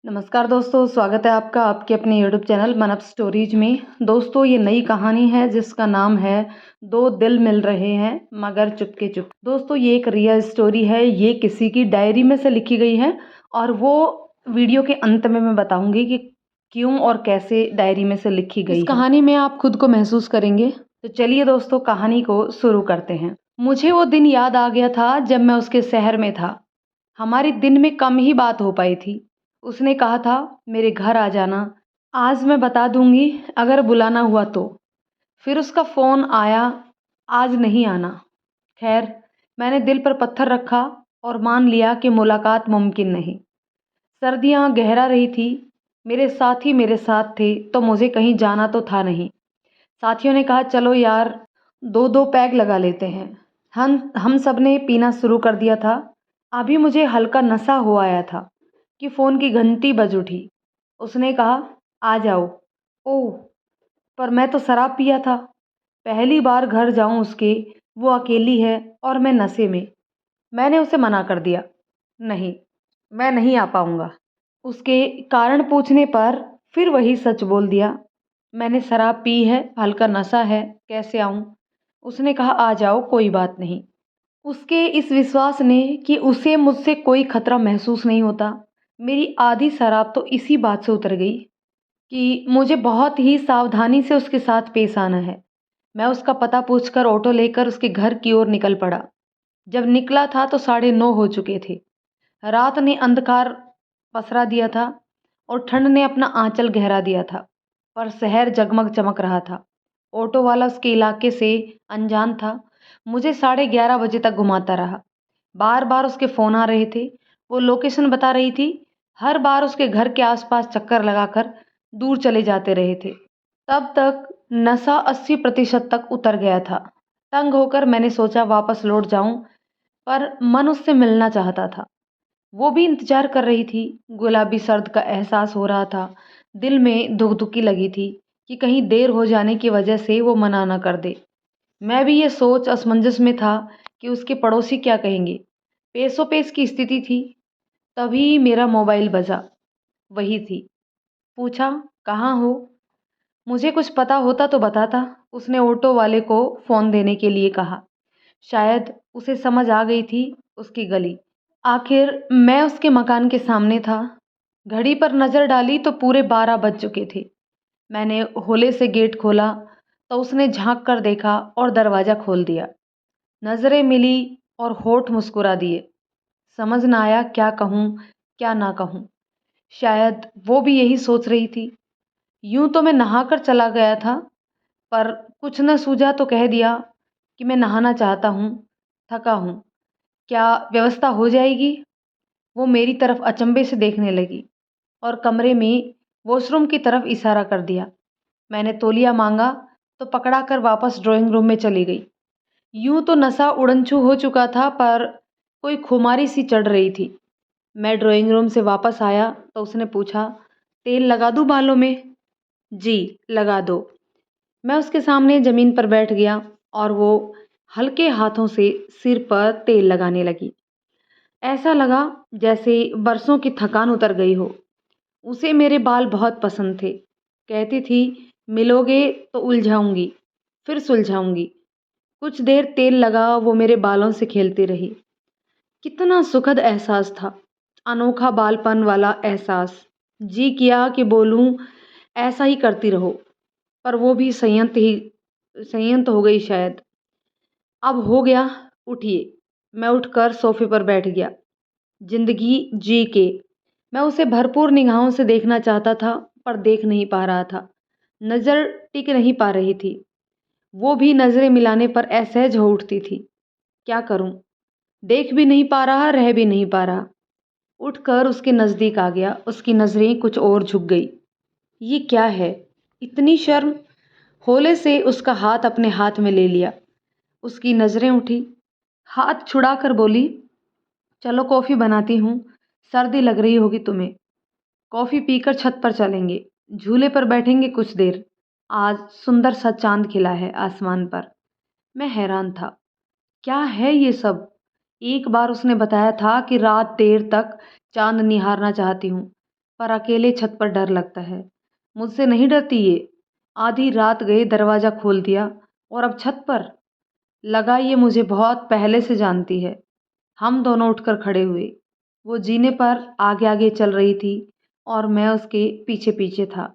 नमस्कार दोस्तों, स्वागत है आपका आपके अपने यूट्यूब चैनल मन अप स्टोरीज में। दोस्तों, ये नई कहानी है जिसका नाम है दो दिल मिल रहे हैं मगर चुपके चुप। दोस्तों, ये एक रियल स्टोरी है। ये किसी की डायरी में से लिखी गई है और वो वीडियो के अंत में मैं बताऊंगी कि क्यों और कैसे डायरी में से लिखी गई। इस कहानी में आप खुद को महसूस करेंगे। तो चलिए दोस्तों, कहानी को शुरू करते हैं। मुझे वो दिन याद आ गया था जब मैं उसके शहर में था। हमारी दिन में कम ही बात हो पाई थी। उसने कहा था, मेरे घर आ जाना, आज मैं बता दूंगी अगर बुलाना हुआ तो। फिर उसका फ़ोन आया, आज नहीं आना। खैर, मैंने दिल पर पत्थर रखा और मान लिया कि मुलाकात मुमकिन नहीं। सर्दियाँ गहरा रही थी। मेरे साथी मेरे साथ थे तो मुझे कहीं जाना तो था नहीं। साथियों ने कहा, चलो यार, दो दो पैग लगा लेते हैं। हम सब ने पीना शुरू कर दिया था। अभी मुझे हल्का नशा हो आया था कि फ़ोन की घंटी बज उठी। उसने कहा, आ जाओ। ओह! पर मैं तो शराब पिया था। पहली बार घर जाऊं उसके, वो अकेली है और मैं नशे में। मैंने उसे मना कर दिया, नहीं, मैं नहीं आ पाऊंगा। उसके कारण पूछने पर फिर वही सच बोल दिया, मैंने शराब पी है, हल्का नशा है, कैसे आऊं? उसने कहा, आ जाओ, कोई बात नहीं। उसके इस विश्वास ने कि उसे मुझसे कोई खतरा महसूस नहीं होता, मेरी आधी शराब तो इसी बात से उतर गई कि मुझे बहुत ही सावधानी से उसके साथ पेश आना है। मैं उसका पता पूछकर ऑटो लेकर उसके घर की ओर निकल पड़ा। जब निकला था तो 9:30 हो चुके थे। रात ने अंधकार पसरा दिया था और ठंड ने अपना आंचल गहरा दिया था, पर शहर जगमग चमक रहा था। ऑटो वाला उसके इलाके से अनजान था। मुझे 11:30 बजे तक घुमाता रहा। बार बार उसके फ़ोन आ रहे थे। वो लोकेशन बता रही थी। हर बार उसके घर के आसपास चक्कर लगाकर दूर चले जाते रहे थे। तब तक नशा 80% तक उतर गया था। तंग होकर मैंने सोचा वापस लौट जाऊं, पर मन उससे मिलना चाहता था। वो भी इंतजार कर रही थी। गुलाबी सर्द का एहसास हो रहा था। दिल में धुकधुकी लगी थी कि कहीं देर हो जाने की वजह से वो मना न कर दे। मैं भी ये सोच असमंजस में था कि उसके पड़ोसी क्या कहेंगे। पेसों पेश की स्थिति थी। तभी मेरा मोबाइल बजा। वही थी। पूछा, कहाँ हो? मुझे कुछ पता होता तो बताता। उसने ऑटो वाले को फ़ोन देने के लिए कहा। शायद उसे समझ आ गई थी उसकी गली। आखिर मैं उसके मकान के सामने था। घड़ी पर नज़र डाली तो पूरे 12 बज चुके थे। मैंने हौले से गेट खोला तो उसने झांक कर देखा और दरवाज़ा खोल दिया। नज़रें मिली और होठ मुस्कुरा दिए। समझ ना आया क्या कहूँ, क्या ना कहूँ। शायद वो भी यही सोच रही थी। यूं तो मैं नहाकर चला गया था, पर कुछ न सूझा तो कह दिया कि मैं नहाना चाहता हूँ, थका हूँ, क्या व्यवस्था हो जाएगी? वो मेरी तरफ अचंभे से देखने लगी और कमरे में वॉशरूम की तरफ इशारा कर दिया। मैंने तौलिया मांगा तो पकड़ा कर वापस ड्राइंग रूम में चली गई। यूं तो नशा उड़नछू हो चुका था, पर कोई खुमारी सी चढ़ रही थी। मैं ड्राइंग रूम से वापस आया तो उसने पूछा, तेल लगा दूं बालों में? जी, लगा दो। मैं उसके सामने ज़मीन पर बैठ गया और वो हल्के हाथों से सिर पर तेल लगाने लगी। ऐसा लगा जैसे बरसों की थकान उतर गई हो। उसे मेरे बाल बहुत पसंद थे। कहती थी, मिलोगे तो उलझाऊंगी, फिर सुलझाऊंगी। कुछ देर तेल लगा वो मेरे बालों से खेलती रही। कितना सुखद एहसास था, अनोखा बालपन वाला एहसास। जी किया कि बोलूं, ऐसा ही करती रहो, पर वो भी संयत हो गई शायद। अब हो गया, उठिए। मैं उठकर सोफे पर बैठ गया। जिंदगी जी के मैं उसे भरपूर निगाहों से देखना चाहता था, पर देख नहीं पा रहा था। नज़र टिक नहीं पा रही थी। वो भी नज़रें मिलाने पर असहज हो उठती थी। क्या करूं? देख भी नहीं पा रहा, रह भी नहीं पा रहा। उठकर उसके नज़दीक आ गया। उसकी नज़रें कुछ और झुक गई। ये क्या है? इतनी शर्म? हौले से उसका हाथ अपने हाथ में ले लिया। उसकी नज़रें उठी। हाथ छुड़ाकर बोली, चलो कॉफ़ी बनाती हूँ, सर्दी लग रही होगी तुम्हें। कॉफ़ी पीकर छत पर चलेंगे, झूले पर बैठेंगे कुछ देर। आज सुंदर सा चांद खिला है आसमान पर। मैं हैरान था। क्या है ये सब? एक बार उसने बताया था कि रात देर तक चांद निहारना चाहती हूँ। पर अकेले छत पर डर लगता है। मुझसे नहीं डरती ये। आधी रात गए दरवाज़ा खोल दिया और अब छत पर। लगा ये मुझे बहुत पहले से जानती है। हम दोनों उठकर खड़े हुए। वो जीने पर आगे आगे चल रही थी और मैं उसके पीछे पीछे था।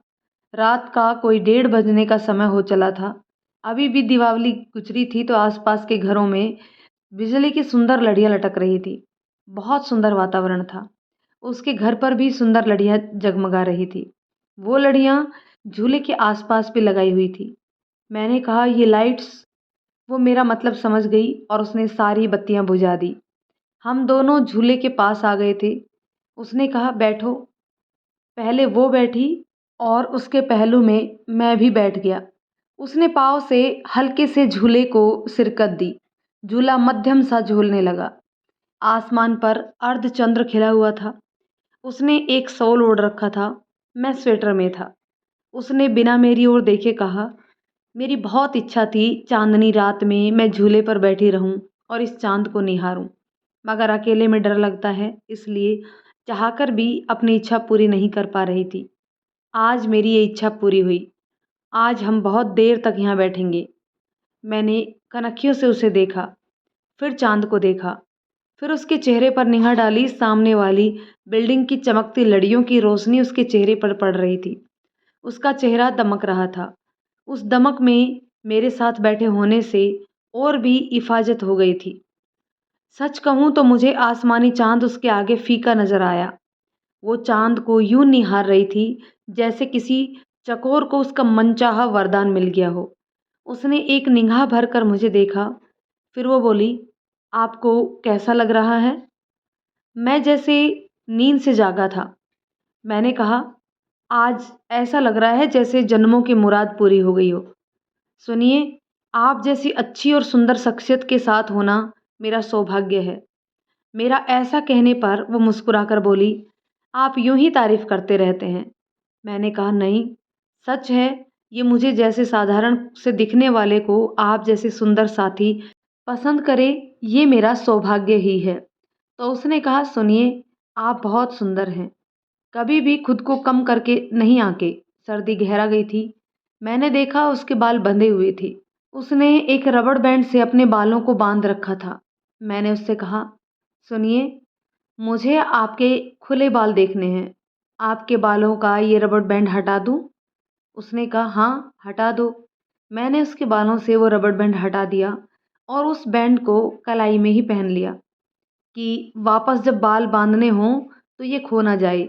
रात का कोई 1:30 बजने का समय हो चला था। अभी भी दीपावली गुजरी थी तो आसपास के घरों में बिजली की सुंदर लड़ियां लटक रही थी। बहुत सुंदर वातावरण था। उसके घर पर भी सुंदर लड़ियां जगमगा रही थी। वो लड़ियां झूले के आसपास भी लगाई हुई थी। मैंने कहा ये लाइट्स। वो मेरा मतलब समझ गई और उसने सारी बत्तियां बुझा दी। हम दोनों झूले के पास आ गए थे। उसने कहा बैठो। पहले वो बैठी और उसके पहलू में मैं भी बैठ गया। उसने पाँव से हल्के से झूले को सिरकत दी। झूला मध्यम सा झूलने लगा। आसमान पर अर्धचंद्र खिला हुआ था। उसने एक शॉल ओढ़ रखा था। मैं स्वेटर में था। उसने बिना मेरी ओर देखे कहा, मेरी बहुत इच्छा थी चांदनी रात में मैं झूले पर बैठी रहूं और इस चांद को निहारूं, मगर अकेले में डर लगता है, इसलिए चाहकर भी अपनी इच्छा पूरी नहीं कर पा रही थी। आज मेरी ये इच्छा पूरी हुई। आज हम बहुत देर तक यहाँ बैठेंगे। मैंने कनखियों से उसे देखा, फिर चांद को देखा, फिर उसके चेहरे पर निगाह डाली। सामने वाली बिल्डिंग की चमकती लड़ियों की रोशनी उसके चेहरे पर पड़ रही थी। उसका चेहरा दमक रहा था। उस दमक में मेरे साथ बैठे होने से और भी हिफाजत हो गई थी। सच कहूँ तो मुझे आसमानी चांद उसके आगे फीका नजर आया। वो चांद को यूं निहार रही थी जैसे किसी चकोर को उसका मनचाहा वरदान मिल गया हो। उसने एक निगाह भर कर मुझे देखा, फिर वो बोली, आपको कैसा लग रहा है? मैं जैसे नींद से जागा था। मैंने कहा, आज ऐसा लग रहा है जैसे जन्मों की मुराद पूरी हो गई हो। सुनिए, आप जैसी अच्छी और सुंदर शख्सियत के साथ होना मेरा सौभाग्य है। मेरा ऐसा कहने पर वो मुस्कुराकर बोली, आप यूं ही तारीफ करते रहते हैं। मैंने कहा, नहीं, सच है। ये मुझे जैसे साधारण से दिखने वाले को आप जैसे सुंदर साथी पसंद करे, ये मेरा सौभाग्य ही है। तो उसने कहा, सुनिए, आप बहुत सुंदर हैं। कभी भी खुद को कम करके नहीं आके। सर्दी गहरा गई थी। मैंने देखा उसके बाल बंधे हुए थे। उसने एक रबड़ बैंड से अपने बालों को बांध रखा था। मैंने उससे कहा, सुनिए, मुझे आपके खुले बाल देखने हैं। आपके बालों का ये रबड़ बैंड हटा दूं? उसने कहा, हाँ, हटा दो। मैंने उसके बालों से वो रबड़ बैंड हटा दिया और उस बैंड को कलाई में ही पहन लिया कि वापस जब बाल बांधने हों तो ये खो ना जाए।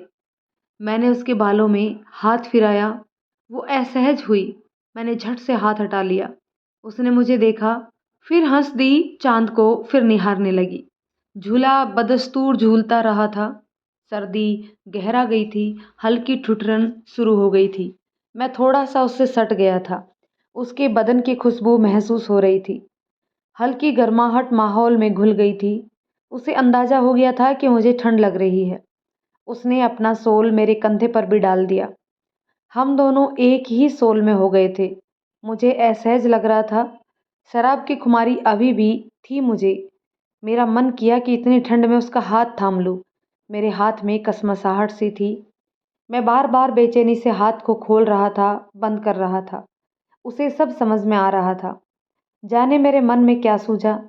मैंने उसके बालों में हाथ फिराया। वो असहज हुई। मैंने झट से हाथ हटा लिया। उसने मुझे देखा, फिर हंस दी, चांद को फिर निहारने लगी। झूला बदस्तूर झूलता रहा था। सर्दी गहरा गई थी। हल्की ठुठरन शुरू हो गई थी। मैं थोड़ा सा उससे सट गया था। उसके बदन की खुशबू महसूस हो रही थी। हल्की गर्माहट माहौल में घुल गई थी। उसे अंदाजा हो गया था कि मुझे ठंड लग रही है। उसने अपना सोल मेरे कंधे पर भी डाल दिया। हम दोनों एक ही सोल में हो गए थे। मुझे असहज लग रहा था। शराब की खुमारी अभी भी थी मुझे। मेरा मन किया कि इतनी ठंड में उसका हाथ थाम लूं। मेरे हाथ में कसमसाहट सी थी। मैं बार बार बेचैनी से हाथ को खोल रहा था, बंद कर रहा था। उसे सब समझ में आ रहा था। जाने मेरे मन में क्या सूझा,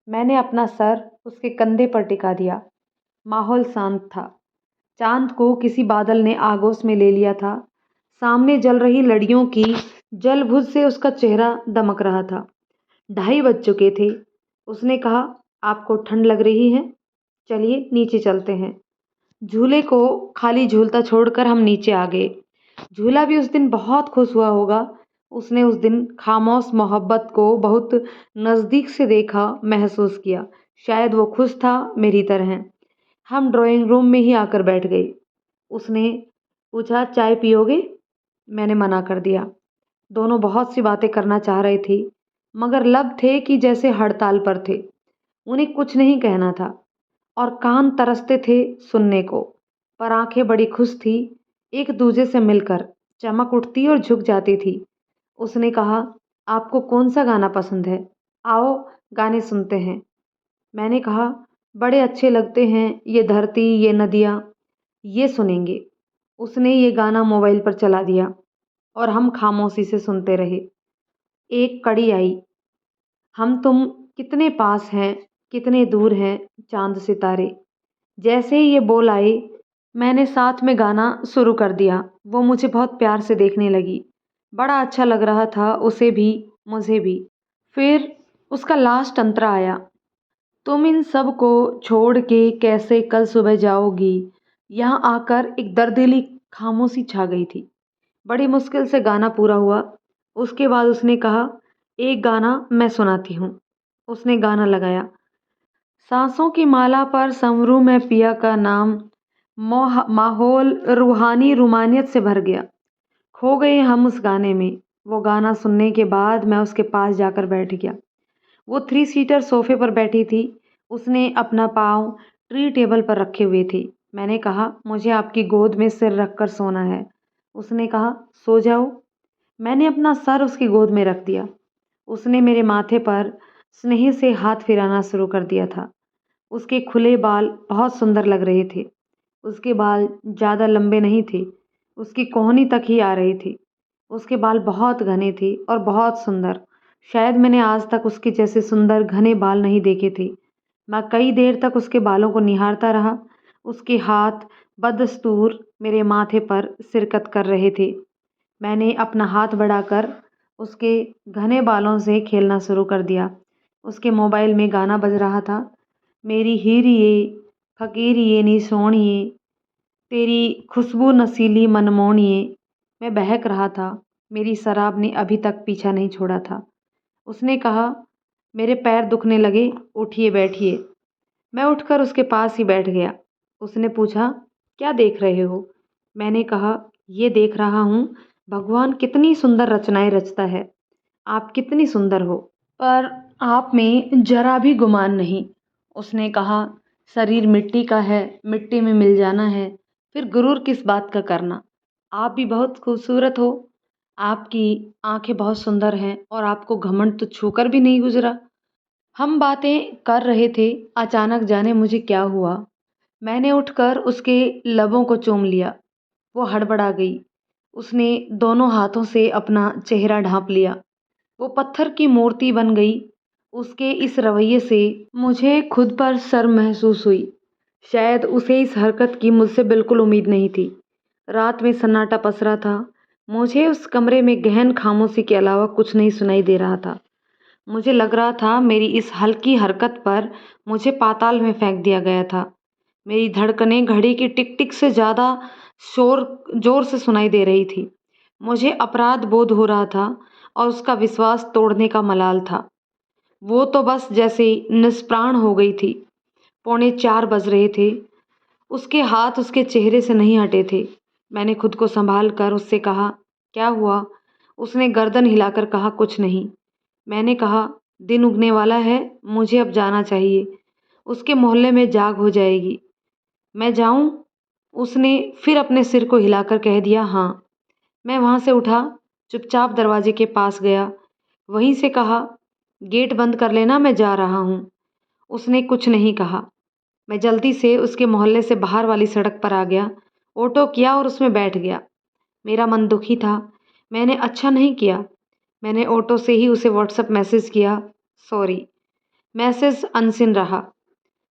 मैंने अपना सर उसके कंधे पर टिका दिया। माहौल शांत था। चांद को किसी बादल ने आगोश में ले लिया था। सामने जल रही लड़ियों की जलभुज से उसका चेहरा दमक रहा था। 2:30 बज चुके थे। उसने कहा, आपको ठंड लग रही है? चलिए नीचे चलते हैं। झूले को खाली झूलता छोड़कर हम नीचे आ गए। झूला भी उस दिन बहुत खुश हुआ होगा। उसने उस दिन खामोश मोहब्बत को बहुत नज़दीक से देखा, महसूस किया। शायद वो खुश था मेरी तरह। हम ड्राइंग रूम में ही आकर बैठ गए। उसने पूछा, चाय पियोगे? मैंने मना कर दिया। दोनों बहुत सी बातें करना चाह रहे थे, मगर लब थे कि जैसे हड़ताल पर थे। उन्हें कुछ नहीं कहना था और कान तरसते थे सुनने को, पर आंखें बड़ी खुश थी। एक दूजे से मिलकर चमक उठती और झुक जाती थी। उसने कहा, आपको कौन सा गाना पसंद है? आओ गाने सुनते हैं। मैंने कहा, बड़े अच्छे लगते हैं ये धरती, ये नदियाँ, ये सुनेंगे। उसने ये गाना मोबाइल पर चला दिया और हम खामोशी से सुनते रहे। एक कड़ी आई, हम तुम कितने पास हैं, कितने दूर हैं चाँद सितारे। जैसे ही ये बोल आए, मैंने साथ में गाना शुरू कर दिया। वो मुझे बहुत प्यार से देखने लगी। बड़ा अच्छा लग रहा था उसे भी, मुझे भी। फिर उसका लास्ट अंतरा आया, तुम इन सब को छोड़ के कैसे कल सुबह जाओगी। यहाँ आकर एक दर्दीली खामोशी छा गई थी। बड़ी मुश्किल से गाना पूरा हुआ। उसके बाद उसने कहा, एक गाना मैं सुनाती हूँ। उसने गाना लगाया, सांसों की माला पर संवरू में पिया का नाम। माहौल रूहानी रुमानियत से भर गया। खो गए हम उस गाने में। वो गाना सुनने के बाद मैं उसके पास जाकर बैठ गया। वो 3 सीटर सोफे पर बैठी थी। उसने अपना पाँव ट्री टेबल पर रखे हुए थे। मैंने कहा, मुझे आपकी गोद में सिर रखकर सोना है। उसने कहा, सो जाओ। मैंने अपना सर उसकी गोद में रख दिया। उसने मेरे माथे पर स्नेह से हाथ फिराना शुरू कर दिया था। उसके खुले बाल बहुत सुंदर लग रहे थे। उसके बाल ज़्यादा लंबे नहीं थे, उसकी कोहनी तक ही आ रहे थे। उसके बाल बहुत घने थे और बहुत सुंदर। शायद मैंने आज तक उसके जैसे सुंदर घने बाल नहीं देखे थे। मैं कई देर तक उसके बालों को निहारता रहा। उसके हाथ बदस्तूर मेरे माथे पर शिरकत कर रहे थे। मैंने अपना हाथ बढ़ाकर उसके घने बालों से खेलना शुरू कर दिया। उसके मोबाइल में गाना बज रहा था, मेरी हीरिए फकीरिए नी सोहणिए, तेरी खुशबू नसीली मनमोहनिए। मैं बहक रहा था। मेरी शराब ने अभी तक पीछा नहीं छोड़ा था। उसने कहा, मेरे पैर दुखने लगे, उठिए बैठिए। मैं उठकर उसके पास ही बैठ गया। उसने पूछा, क्या देख रहे हो? मैंने कहा, ये देख रहा हूँ भगवान कितनी सुंदर रचनाएं रचता है। आप कितनी सुंदर हो, पर आप में जरा भी गुमान नहीं। उसने कहा, शरीर मिट्टी का है, मिट्टी में मिल जाना है, फिर गुरूर किस बात का करना। आप भी बहुत खूबसूरत हो। आपकी आंखें बहुत सुंदर हैं और आपको घमंड तो छूकर भी नहीं गुजरा। हम बातें कर रहे थे, अचानक जाने मुझे क्या हुआ, मैंने उठकर उसके लबों को चूम लिया। वो हड़बड़ा गई। उसने दोनों हाथों से अपना चेहरा ढांप लिया। वो पत्थर की मूर्ति बन गई। उसके इस रवैये से मुझे खुद पर शर्म महसूस हुई। शायद उसे इस हरकत की मुझसे बिल्कुल उम्मीद नहीं थी। रात में सन्नाटा पसरा था। मुझे उस कमरे में गहन खामोशी के अलावा कुछ नहीं सुनाई दे रहा था। मुझे लग रहा था मेरी इस हल्की हरकत पर मुझे पाताल में फेंक दिया गया था। मेरी धड़कनें घड़ी की टिक टिक से ज़्यादा शोर जोर से सुनाई दे रही थी। मुझे अपराध बोध हो रहा था और उसका विश्वास तोड़ने का मलाल था। वो तो बस जैसे निष्प्राण हो गई थी। 3:45 बज रहे थे। उसके हाथ उसके चेहरे से नहीं हटे थे। मैंने खुद को संभाल कर उससे कहा, क्या हुआ? उसने गर्दन हिलाकर कहा, कुछ नहीं। मैंने कहा, दिन उगने वाला है, मुझे अब जाना चाहिए। उसके मोहल्ले में जाग हो जाएगी। मैं जाऊं? उसने फिर अपने सिर को हिलाकर कह दिया, हाँ। मैं वहाँ से उठा, चुपचाप दरवाजे के पास गया। वहीं से कहा, गेट बंद कर लेना, मैं जा रहा हूँ। उसने कुछ नहीं कहा। मैं जल्दी से उसके मोहल्ले से बाहर वाली सड़क पर आ गया, ऑटो किया और उसमें बैठ गया। मेरा मन दुखी था। मैंने अच्छा नहीं किया। मैंने ऑटो से ही उसे व्हाट्सएप मैसेज किया, सॉरी। मैसेज अनसीन रहा।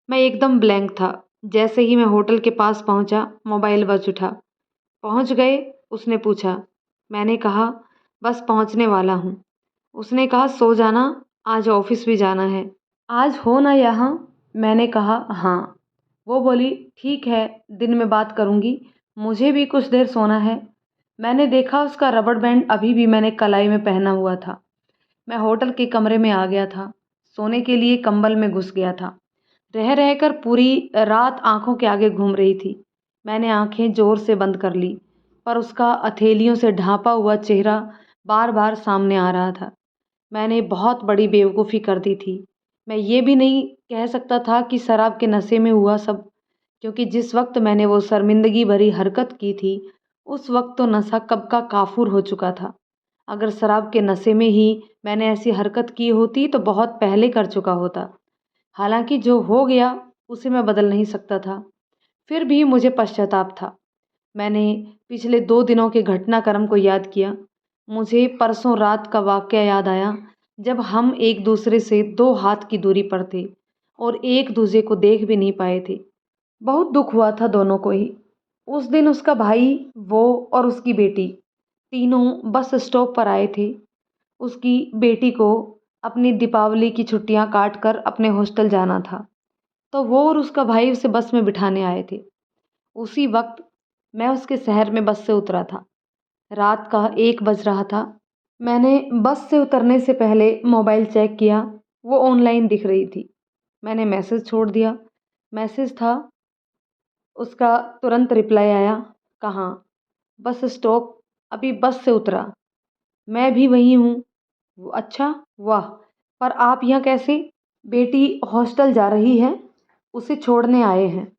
मैं एकदम ब्लैंक था। जैसे ही मैं होटल के पास पहुंचा, मोबाइल बज उठा। पहुंच गए? उसने पूछा। मैंने कहा, बस पहुंचने वाला हूँ। उसने कहा, सो जाना, आज ऑफिस भी जाना है। आज हो ना यहाँ? मैंने कहा, हाँ। वो बोली, ठीक है, दिन में बात करूँगी, मुझे भी कुछ देर सोना है। मैंने देखा उसका रबड़ बैंड अभी भी मैंने कलाई में पहना हुआ था। मैं होटल के कमरे में आ गया था। सोने के लिए कंबल में घुस गया था। रह रहकर पूरी रात आंखों के आगे घूम रही थी। मैंने आंखें जोर से बंद कर ली, पर उसका हथेलियों से ढांपा हुआ चेहरा बार बार सामने आ रहा था। मैंने बहुत बड़ी बेवकूफ़ी कर दी थी। मैं ये भी नहीं कह सकता था कि शराब के नशे में हुआ सब, क्योंकि जिस वक्त मैंने वो शर्मिंदगी भरी हरकत की थी, उस वक्त तो नशा कब का काफूर हो चुका था। अगर शराब के नशे में ही मैंने ऐसी हरकत की होती तो बहुत पहले कर चुका होता। हालांकि जो हो गया उसे मैं बदल नहीं सकता था। फिर भी मुझे पश्चाताप था। मैंने पिछले 2 दिनों के घटनाक्रम को याद किया। मुझे परसों रात का वाक़या याद आया, जब हम एक दूसरे से 2 हाथ की दूरी पर थे और एक दूसरे को देख भी नहीं पाए थे। बहुत दुःख हुआ था दोनों को ही। उस दिन उसका भाई, वो और उसकी बेटी तीनों बस स्टॉप पर आए थे। उसकी बेटी को अपनी दीपावली की छुट्टियां काट कर अपने हॉस्टल जाना था, तो वो और उसका भाई उसे बस में बिठाने आए थे। उसी वक्त मैं उसके शहर में बस से उतरा था। रात का 1 बज रहा था। मैंने बस से उतरने से पहले मोबाइल चेक किया, वो ऑनलाइन दिख रही थी। मैंने मैसेज छोड़ दिया। मैसेज था, उसका तुरंत रिप्लाई आया, कहाँ? बस स्टॉप, अभी बस से उतरा। मैं भी वहीं हूँ। अच्छा, वाह! पर आप यहाँ कैसे? बेटी हॉस्टल जा रही है, उसे छोड़ने आए हैं।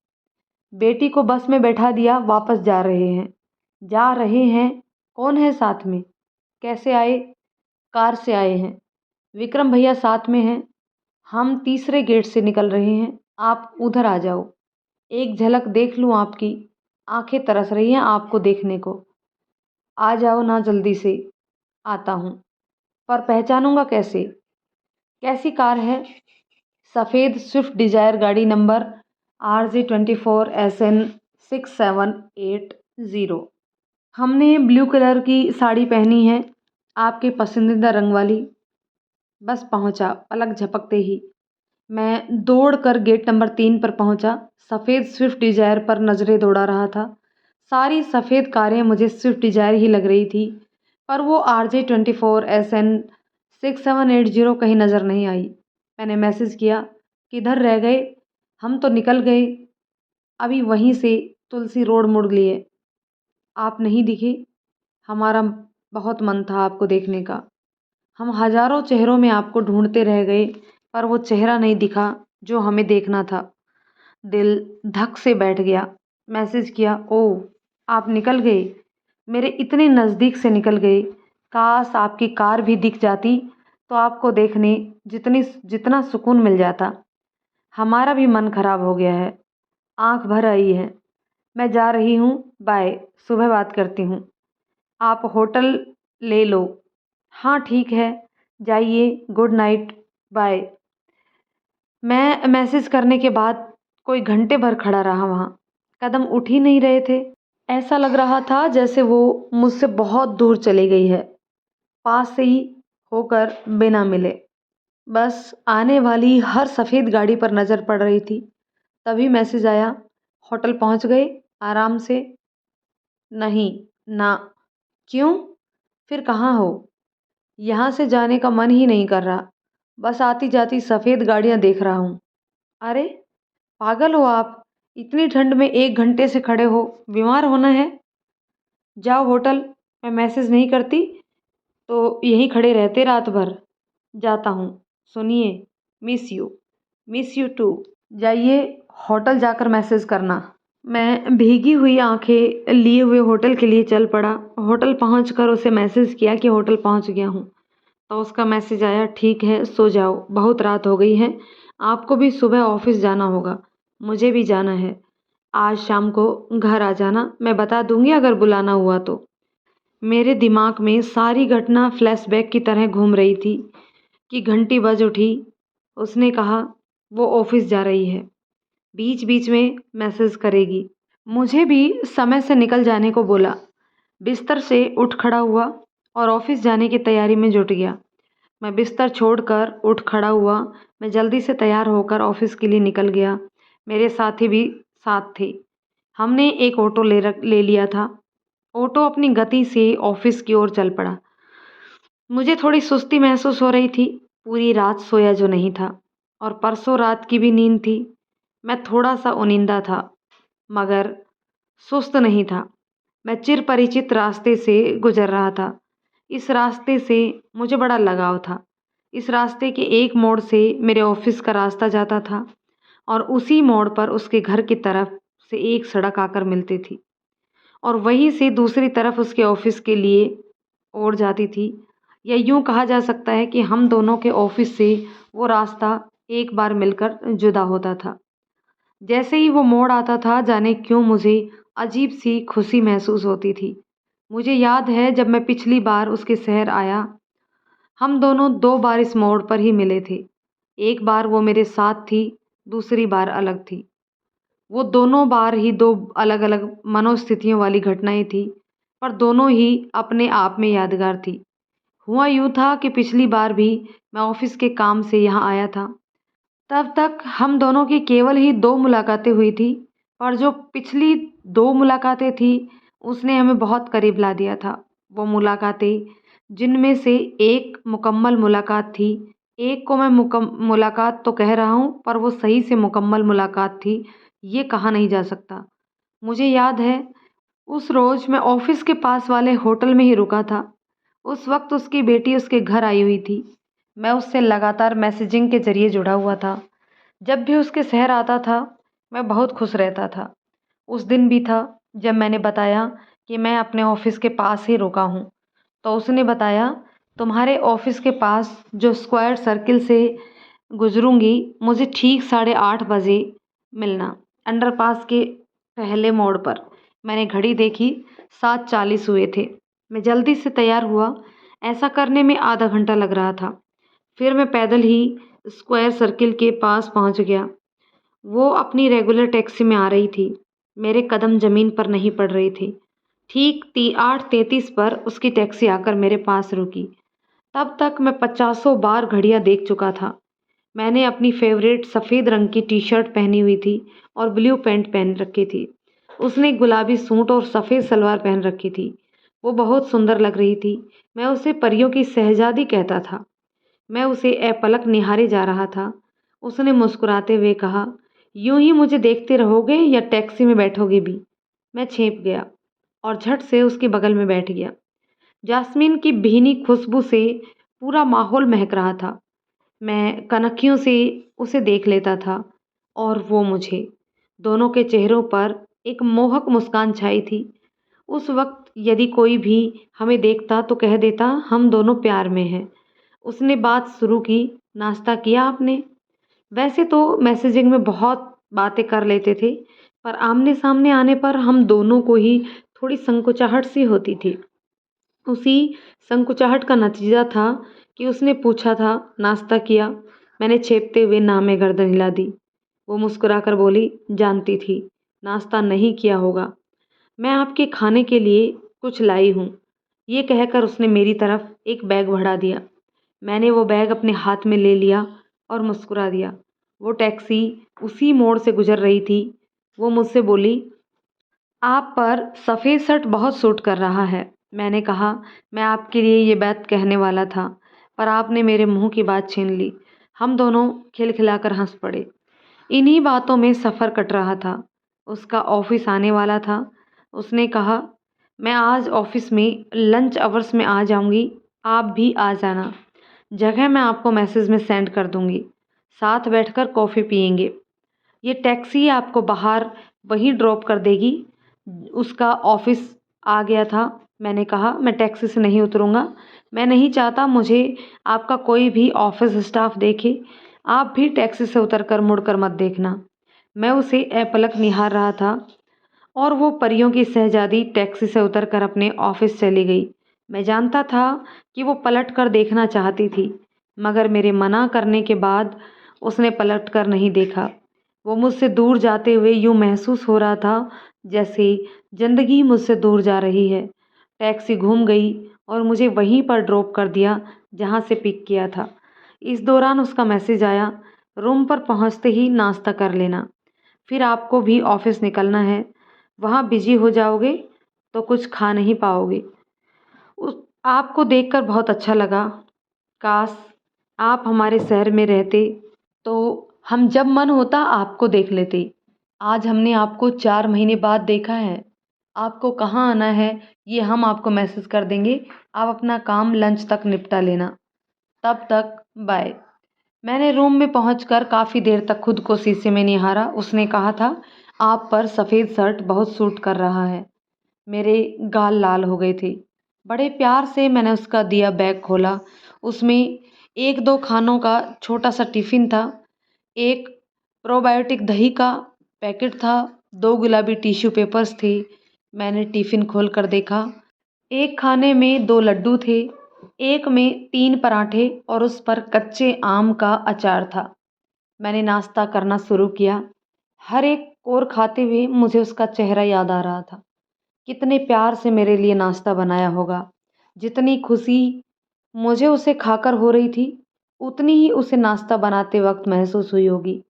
बेटी को बस में बैठा दिया, वापस जा रहे हैं। जा रहे हैं? कौन है साथ में? कैसे आए? कार से आए हैं। विक्रम भैया साथ में हैं। हम तीसरे गेट से निकल रहे हैं, आप उधर आ जाओ। एक झलक देख लूँ आपकी, आंखें तरस रही हैं आपको देखने को। आ जाओ ना जल्दी से। आता हूँ, पर पहचानूंगा कैसे? कैसी कार है? सफ़ेद स्विफ्ट डिज़ायर, गाड़ी नंबर RJ24SN6780। हमने ब्लू कलर की साड़ी पहनी है, आपके पसंदीदा रंग वाली। बस पहुंचा, पलक झपकते ही मैं दौड़कर गेट नंबर 3 पर पहुंचा। सफ़ेद स्विफ्ट डिज़ायर पर नज़रें दौड़ा रहा था। सारी सफ़ेद कारें मुझे स्विफ्ट डिज़ायर ही लग रही थी, पर वो RJ24SN6780 कहीं नज़र नहीं आई। मैंने मैसेज किया, किधर रह गए? हम तो निकल गए, अभी वहीं से तुलसी रोड मुड़ लिए। आप नहीं दिखे। हमारा बहुत मन था आपको देखने का। हम हजारों चेहरों में आपको ढूंढते रह गए, पर वो चेहरा नहीं दिखा जो हमें देखना था। दिल धक से बैठ गया। मैसेज किया, ओह आप निकल गए, मेरे इतने नज़दीक से निकल गए। काश आपकी कार भी दिख जाती तो आपको देखने जितना सुकून मिल जाता। हमारा भी मन खराब हो गया है, आंख भर आई है। मैं जा रही हूँ, बाय, सुबह बात करती हूँ। आप होटल ले लो। हाँ ठीक है, जाइए, गुड नाइट, बाय। मैं मैसेज करने के बाद कोई घंटे भर खड़ा रहा वहाँ। कदम उठ ही नहीं रहे थे। ऐसा लग रहा था जैसे वो मुझसे बहुत दूर चली गई है, पास से ही होकर बिना मिले। बस आने वाली हर सफ़ेद गाड़ी पर नज़र पड़ रही थी। तभी मैसेज आया, होटल पहुँच गए आराम से? नहीं, ना। क्यों? फिर कहाँ हो? यहाँ से जाने का मन ही नहीं कर रहा। बस आती जाती सफ़ेद गाड़ियाँ देख रहा हूँ। अरे पागल हो आप? इतनी ठंड में 1 घंटे से खड़े हो, बीमार होना है? जाओ होटल। मैं मैसेज नहीं करती तो यहीं खड़े रहते रात भर। जाता हूँ। सुनिए, मिस यू टू। जाइए, होटल जाकर मैसेज करना। मैं भीगी हुई आंखें लिए हुए होटल के लिए चल पड़ा। होटल पहुंचकर उसे मैसेज किया कि होटल पहुंच गया हूँ, तो उसका मैसेज आया, ठीक है सो जाओ, बहुत रात हो गई है, आपको भी सुबह ऑफिस जाना होगा, मुझे भी जाना है। आज शाम को घर आ जाना, मैं बता दूंगी अगर बुलाना हुआ तो। मेरे दिमाग में सारी घटना फ्लैशबैक की तरह घूम रही थी कि घंटी बज उठी। उसने कहा वो ऑफिस जा रही है, बीच बीच में मैसेज करेगी। मुझे भी समय से निकल जाने को बोला। बिस्तर से उठ खड़ा हुआ और ऑफिस जाने की तैयारी में जुट गया। मैं बिस्तर छोड़कर उठ खड़ा हुआ। मैं जल्दी से तैयार होकर ऑफिस के लिए निकल गया। मेरे साथी भी साथ थे। हमने एक ऑटो ले लिया था। ऑटो अपनी गति से ऑफिस की ओर चल पड़ा। मुझे थोड़ी सुस्ती महसूस हो रही थी। पूरी रात सोया जो नहीं था और परसों रात की भी नींद थी। मैं थोड़ा सा उनिंदा था, मगर सुस्त नहीं था। मैं चिर परिचित रास्ते से गुजर रहा था। इस रास्ते से मुझे बड़ा लगाव था। इस रास्ते के एक मोड़ से मेरे ऑफिस का रास्ता जाता था और उसी मोड़ पर उसके घर की तरफ से एक सड़क आकर मिलती थी और वहीं से दूसरी तरफ उसके ऑफिस के लिए और जाती थी। या यूं कहा जा सकता है कि हम दोनों के ऑफिस से वो रास्ता एक बार मिलकर जुदा होता था। जैसे ही वो मोड़ आता था, जाने क्यों मुझे अजीब सी खुशी महसूस होती थी। मुझे याद है जब मैं पिछली बार उसके शहर आया, हम दोनों 2 बार इस मोड़ पर ही मिले थे। एक बार वो मेरे साथ थी, दूसरी बार अलग थी। वो दोनों बार ही 2 अलग-अलग मनोस्थितियों वाली घटनाएँ थी, पर दोनों ही अपने आप में यादगार थी। हुआ यूँ था कि पिछली बार भी मैं ऑफ़िस के काम से यहाँ आया था। तब तक हम दोनों की केवल ही 2 मुलाकातें हुई थी, और जो पिछली 2 मुलाकातें थी, उसने हमें बहुत करीब ला दिया था। वो मुलाकातें, जिनमें से एक मुकम्मल मुलाकात थी, एक को मैं मुलाकात तो कह रहा हूँ, पर वो सही से मुकम्मल मुलाकात थी, ये कहा नहीं जा सकता। मुझे याद है, उस रोज़ मैं ऑफ़िस के पास वाले होटल में ही रुका था। उस वक़्त उसकी बेटी उसके घर आई हुई थी। मैं उससे लगातार मैसेजिंग के ज़रिए जुड़ा हुआ था। जब भी उसके शहर आता था, मैं बहुत खुश रहता था। उस दिन भी था जब मैंने बताया कि मैं अपने ऑफ़िस के पास ही रुका हूँ, तो उसने बताया, तुम्हारे ऑफ़िस के पास जो स्क्वायर सर्किल से गुज़रूँगी, मुझे ठीक 8:30 बजे मिलना, अंडरपास के पहले मोड़ पर। मैंने घड़ी देखी, 7:40 हुए थे। मैं जल्दी से तैयार हुआ। ऐसा करने में आधा घंटा लग रहा था। फिर मैं पैदल ही स्क्वायर सर्किल के पास पहुंच गया। वो अपनी रेगुलर टैक्सी में आ रही थी। मेरे कदम ज़मीन पर नहीं पड़ रहे थे। ठीक 8:33 पर उसकी टैक्सी आकर मेरे पास रुकी। तब तक मैं पचासों बार घड़ियां देख चुका था। मैंने अपनी फेवरेट सफ़ेद रंग की टी-शर्ट पहनी हुई थी और ब्लू पैंट पहन रखी थी। उसने गुलाबी सूट और सफ़ेद सलवार पहन रखी थी। वो बहुत सुंदर लग रही थी। मैं उसे परियों की शहज़ादी कहता था। मैं उसे अपलक निहारे जा रहा था। उसने मुस्कुराते हुए कहा, यूं ही मुझे देखते रहोगे या टैक्सी में बैठोगे भी? मैं छेंप गया और झट से उसके बगल में बैठ गया। जास्मीन की भीनी खुशबू से पूरा माहौल महक रहा था। मैं कनखियों से उसे देख लेता था और वो मुझे। दोनों के चेहरों पर एक मोहक मुस्कान छाई थी। उस वक्त यदि कोई भी हमें देखता तो कह देता, हम दोनों प्यार में हैं। उसने बात शुरू की, नाश्ता किया आपने? वैसे तो मैसेजिंग में बहुत बातें कर लेते थे, पर आमने सामने आने पर हम दोनों को ही थोड़ी संकुचाहट सी होती थी। उसी संकुचाहट का नतीजा था कि उसने पूछा था, नाश्ता किया? मैंने छेपते हुए ना में गर्दन हिला दी। वो मुस्कुराकर बोली, जानती थी नाश्ता नहीं किया होगा। मैं आपके खाने के लिए कुछ लाई हूँ। ये कहकर उसने मेरी तरफ एक बैग बढ़ा दिया। मैंने वो बैग अपने हाथ में ले लिया और मुस्कुरा दिया। वो टैक्सी उसी मोड़ से गुजर रही थी। वो मुझसे बोली, आप पर सफ़ेद शर्ट बहुत सूट कर रहा है। मैंने कहा, मैं आपके लिए ये बात कहने वाला था, पर आपने मेरे मुंह की बात छीन ली। हम दोनों खिलखिलाकर हंस पड़े। इन्हीं बातों में सफ़र कट रहा था। उसका ऑफिस आने वाला था। उसने कहा, मैं आज ऑफिस में लंच अवर्स में आ जाऊंगी, आप भी आ जाना। जगह मैं आपको मैसेज में सेंड कर दूंगी। साथ बैठकर कॉफ़ी पियेंगे। ये टैक्सी आपको बाहर वहीं ड्रॉप कर देगी। उसका ऑफिस आ गया था। मैंने कहा, मैं टैक्सी से नहीं उतरूंगा। मैं नहीं चाहता मुझे आपका कोई भी ऑफिस स्टाफ देखे। आप भी टैक्सी से उतरकर मुड़कर मत देखना। मैं उसे अपलक निहार रहा था और वो परियों की शहजादी टैक्सी से उतरकर अपने ऑफिस चली गई। मैं जानता था कि वो पलट कर देखना चाहती थी, मगर मेरे मना करने के बाद उसने पलट कर नहीं देखा। वो मुझसे दूर जाते हुए यूं महसूस हो रहा था जैसे जिंदगी मुझसे दूर जा रही है। टैक्सी घूम गई और मुझे वहीं पर ड्रॉप कर दिया जहां से पिक किया था। इस दौरान उसका मैसेज आया, रूम पर पहुंचते ही नाश्ता कर लेना, फिर आपको भी ऑफिस निकलना है। वहाँ बिजी हो जाओगे तो कुछ खा नहीं पाओगे। उस आपको देखकर बहुत अच्छा लगा। काश आप हमारे शहर में रहते तो हम जब मन होता आपको देख लेते। आज हमने आपको 4 महीने बाद देखा है। आपको कहाँ आना है ये हम आपको मैसेज कर देंगे। आप अपना काम लंच तक निपटा लेना। तब तक बाय। मैंने रूम में पहुंचकर काफ़ी देर तक खुद को शीशे में निहारा। उसने कहा था, आप पर सफ़ेद शर्ट बहुत सूट कर रहा है। मेरे गाल लाल हो गए थे। बड़े प्यार से मैंने उसका दिया बैग खोला। उसमें 1-2 खानों का छोटा सा टिफ़िन था। एक प्रोबायोटिक दही का पैकेट था, 2 गुलाबी टिश्यू पेपर्स थे। मैंने टिफ़िन खोल कर देखा। एक खाने में 2 लड्डू थे, एक में 3 पराठे और उस पर कच्चे आम का अचार था। मैंने नाश्ता करना शुरू किया। हर एक कोर खाते हुए मुझे उसका चेहरा याद आ रहा था। कितने प्यार से मेरे लिए नाश्ता बनाया होगा। जितनी खुशी मुझे उसे खाकर हो रही थी, उतनी ही उसे नाश्ता बनाते वक़्त महसूस हुई होगी।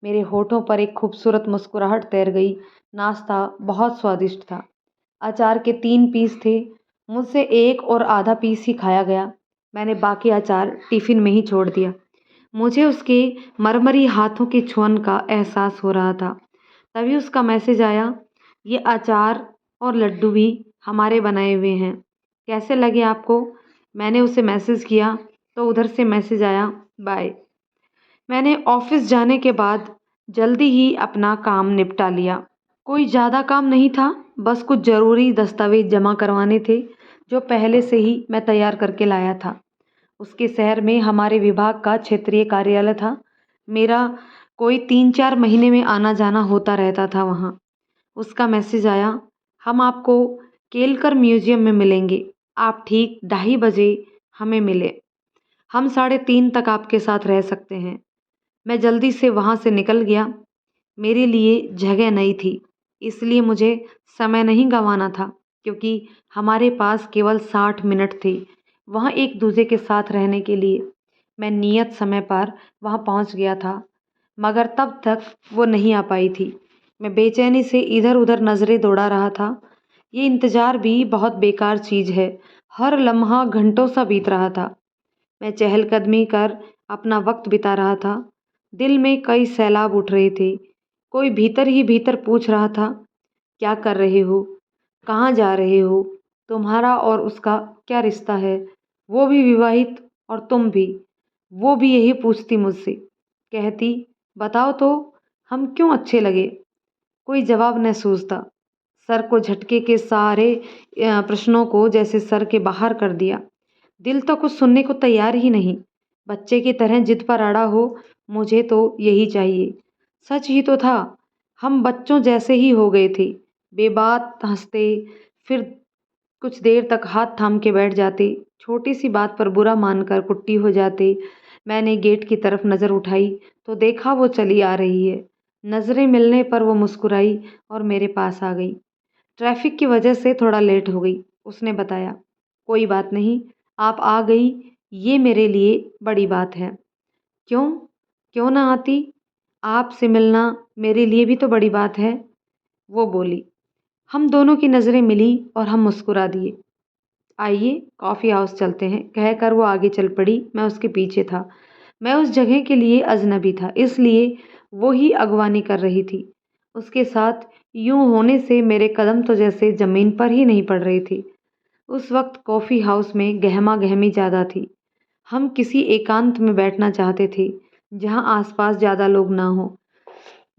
मेरे होठों पर एक खूबसूरत मुस्कुराहट तैर गई। नाश्ता बहुत स्वादिष्ट था। अचार के 3 पीस थे। मुझसे 1 और आधा पीस ही खाया गया। मैंने बाकी अचार टिफ़िन में ही छोड़ दिया। मुझे उसके मरमरी हाथों के छुअन का एहसास हो रहा था। तभी उसका मैसेज आया, "ये अचार और लड्डू भी हमारे बनाए हुए हैं। कैसे लगे आपको?" मैंने उसे मैसेज किया तो उधर से मैसेज आया, "बाय।" मैंने ऑफ़िस जाने के बाद जल्दी ही अपना काम निपटा लिया। कोई ज़्यादा काम नहीं था, बस कुछ ज़रूरी दस्तावेज़ जमा करवाने थे, जो पहले से ही मैं तैयार करके लाया था। उसके शहर में हमारे विभाग का क्षेत्रीय कार्यालय था। मेरा कोई 3-4 महीने में आना-जाना होता रहता था वहाँ। उसका मैसेज आया, "हम आपको केलकर म्यूज़ियम में मिलेंगे। आप ठीक 2:30 बजे हमें मिलें। हम 3:30 तक आपके साथ रह सकते हैं।" मैं जल्दी से वहाँ से निकल गया। मेरे लिए जगह नई थी, इसलिए मुझे समय नहीं गँवाना था, क्योंकि हमारे पास केवल 60 मिनट थे वहाँ एक-दूसरे के साथ रहने के लिए। मैं नियत समय पर वहाँ पहुँच गया था, मगर तब तक वो नहीं आ पाई थी। मैं बेचैनी से इधर-उधर नज़रें दौड़ा रहा था। ये इंतज़ार भी बहुत बेकार चीज़ है। हर लम्हा घंटों सा बीत रहा था। मैं चहलकदमी कर अपना वक्त बिता रहा था। दिल में कई सैलाब उठ रहे थे। कोई भीतर ही भीतर पूछ रहा था, "क्या कर रहे हो? कहाँ जा रहे हो? तुम्हारा और उसका क्या रिश्ता है? वो भी विवाहित और तुम भी।" वो भी यही पूछती मुझसे। कहती, "बताओ तो, हम क्यों अच्छे लगे?" कोई जवाब न सूझता। सर को झटके के सारे प्रश्नों को जैसे सर के बाहर कर दिया। दिल तो कुछ सुनने को तैयार ही नहीं। बच्चे की तरह जिद पर अड़ा हो, मुझे तो यही चाहिए। सच ही तो था, हम बच्चों जैसे ही हो गए थे। बेबात हंसते, फिर कुछ देर तक हाथ थाम के बैठ जाते, छोटी सी बात पर बुरा मानकर कुट्टी हो जाते। मैंने गेट की तरफ नज़र उठाई तो देखा वो चली आ रही है। नज़रें मिलने पर वो मुस्कुराई और मेरे पास आ गई। "ट्रैफिक की वजह से थोड़ा लेट हो गई," उसने बताया। "कोई बात नहीं, आप आ गई, ये मेरे लिए बड़ी बात है।" "क्यों? क्यों ना आती? आपसे मिलना मेरे लिए भी तो बड़ी बात है," वो बोली। हम दोनों की नज़रें मिली और हम मुस्कुरा दिए। "आइए, कॉफ़ी हाउस चलते हैं," कहकर वो आगे चल पड़ी। मैं उसके पीछे था। मैं उस जगह के लिए अजनबी था, इसलिए वो ही अगवानी कर रही थी। उसके साथ यूँ होने से मेरे कदम तो जैसे ज़मीन पर ही नहीं पड़ रहे थे। उस वक़्त कॉफ़ी हाउस में गहमा-गहमी ज़्यादा थी। हम किसी एकांत में बैठना चाहते थे, जहाँ आस-पास ज़्यादा लोग ना हों।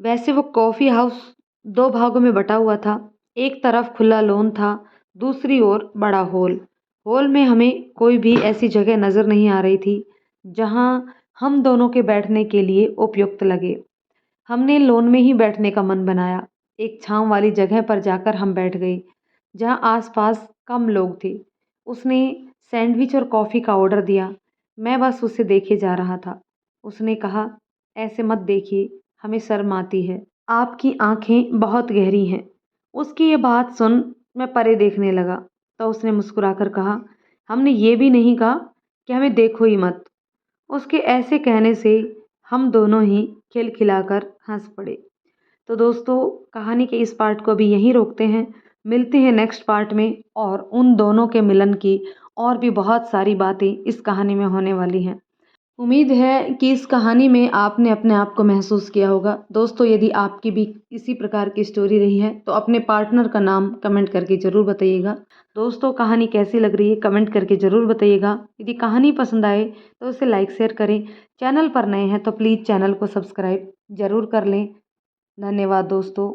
वैसे वो कॉफ़ी हाउस 2 भागों में बँटा हुआ था। एक तरफ खुला लॉन था, दूसरी ओर बड़ा हॉल। हॉल में हमें कोई भी ऐसी जगह नज़र नहीं आ रही थी, जहाँ हम दोनों के बैठने के लिए उपयुक्त लगे। हमने लॉन में ही बैठने का मन बनाया। एक छाँव वाली जगह पर जाकर हम बैठ गए, जहाँ आस-पास कम लोग थे। उसने सैंडविच और कॉफ़ी का ऑर्डर दिया। मैं बस उसे देखे जा रहा था। उसने कहा, "ऐसे मत देखिए, हमें शर्म आती है। आपकी आँखें बहुत गहरी हैं।" उसकी ये बात सुन मैं परे देखने लगा, तो उसने मुस्कुराकर कहा, "हमने ये भी नहीं कहा कि हमें देखो ही मत।" उसके ऐसे कहने से हम दोनों ही खिलखिलाकर हँस पड़े। तो दोस्तों, कहानी के इस पार्ट को अभी यहीं रोकते हैं। मिलते हैं नेक्स्ट पार्ट में और उन दोनों के मिलन की और भी बहुत सारी बातें इस कहानी में होने वाली हैं। उम्मीद है कि इस कहानी में आपने अपने आप को महसूस किया होगा। दोस्तों, यदि आपकी भी इसी प्रकार की स्टोरी रही है तो अपने पार्टनर का नाम कमेंट करके ज़रूर बताइएगा। दोस्तों, कहानी कैसी लग रही है कमेंट करके ज़रूर बताइएगा। यदि कहानी पसंद आए तो उसे लाइक शेयर करें। चैनल पर नए हैं तो प्लीज़ चैनल को सब्सक्राइब ज़रूर कर लें। धन्यवाद दोस्तों।